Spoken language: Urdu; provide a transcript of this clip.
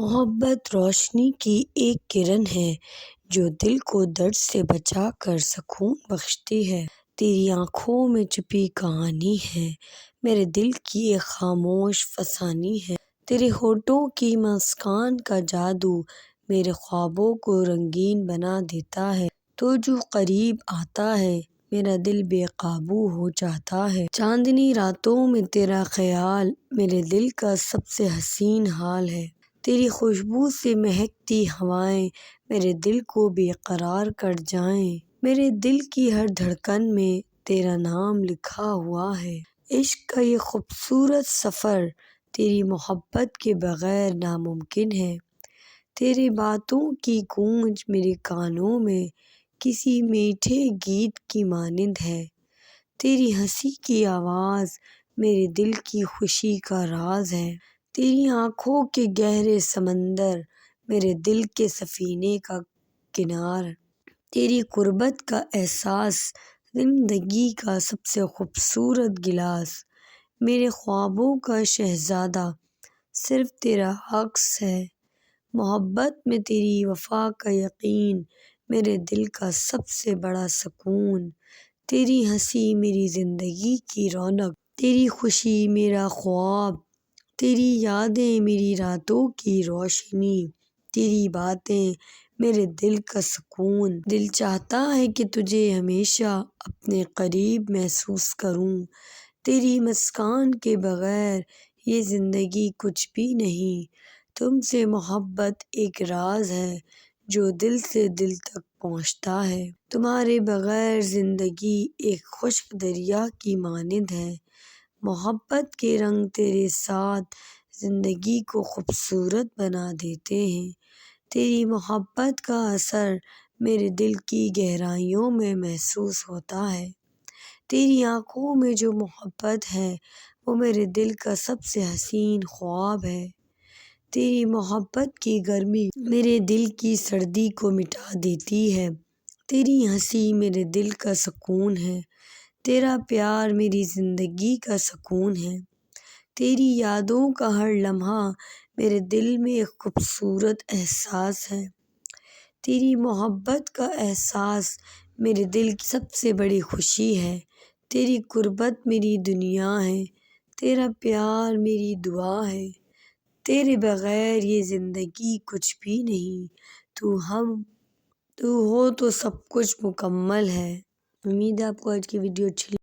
محبت روشنی کی ایک کرن ہے جو دل کو درد سے بچا کر سکون بخشتی ہے۔ تیری آنکھوں میں چھپی کہانی ہے، میرے دل کی ایک خاموش فسانی ہے۔ تیرے ہونٹوں کی مسکان کا جادو میرے خوابوں کو رنگین بنا دیتا ہے۔ تو جو قریب آتا ہے میرا دل بے قابو ہو جاتا ہے۔ چاندنی راتوں میں تیرا خیال میرے دل کا سب سے حسین حال ہے۔ تیری خوشبو سے مہکتی ہوائیں میرے دل کو بے قرار کر جائیں۔ میرے دل کی ہر دھڑکن میں تیرا نام لکھا ہوا ہے۔ عشق کا یہ خوبصورت سفر تیری محبت کے بغیر ناممکن ہے۔ تیری باتوں کی گونج میرے کانوں میں کسی میٹھے گیت کی مانند ہے۔ تیری ہنسی کی آواز میرے دل کی خوشی کا راز ہے۔ تیری آنکھوں کے گہرے سمندر میرے دل کے سفینے کا کنار۔ تیری قربت کا احساس زندگی کا سب سے خوبصورت گلاس۔ میرے خوابوں کا شہزادہ صرف تیرا عکس ہے۔ محبت میں تیری وفا کا یقین میرے دل کا سب سے بڑا سکون۔ تیری ہنسی میری زندگی کی رونق، تیری خوشی میرا خواب، تیری یادیں میری راتوں کی روشنی، تیری باتیں میرے دل کا سکون۔ دل چاہتا ہے کہ تجھے ہمیشہ اپنے قریب محسوس کروں۔ تیری مسکان کے بغیر یہ زندگی کچھ بھی نہیں۔ تم سے محبت ایک راز ہے جو دل سے دل تک پہنچتا ہے۔ تمہارے بغیر زندگی ایک خشک دریا کی مانند ہے۔ محبت کے رنگ تیرے ساتھ زندگی کو خوبصورت بنا دیتے ہیں۔ تیری محبت کا اثر میرے دل کی گہرائیوں میں محسوس ہوتا ہے۔ تیری آنکھوں میں جو محبت ہے وہ میرے دل کا سب سے حسین خواب ہے۔ تیری محبت کی گرمی میرے دل کی سردی کو مٹا دیتی ہے۔ تیری ہنسی میرے دل کا سکون ہے۔ تیرا پیار میری زندگی کا سکون ہے۔ تیری یادوں کا ہر لمحہ میرے دل میں ایک خوبصورت احساس ہے۔ تیری محبت کا احساس میرے دل کی سب سے بڑی خوشی ہے۔ تیری قربت میری دنیا ہے، تیرا پیار میری دعا ہے۔ تیرے بغیر یہ زندگی کچھ بھی نہیں۔ تو ہو تو سب کچھ مکمل ہے۔ امید ہے آپ کو آج کی ویڈیو اچھی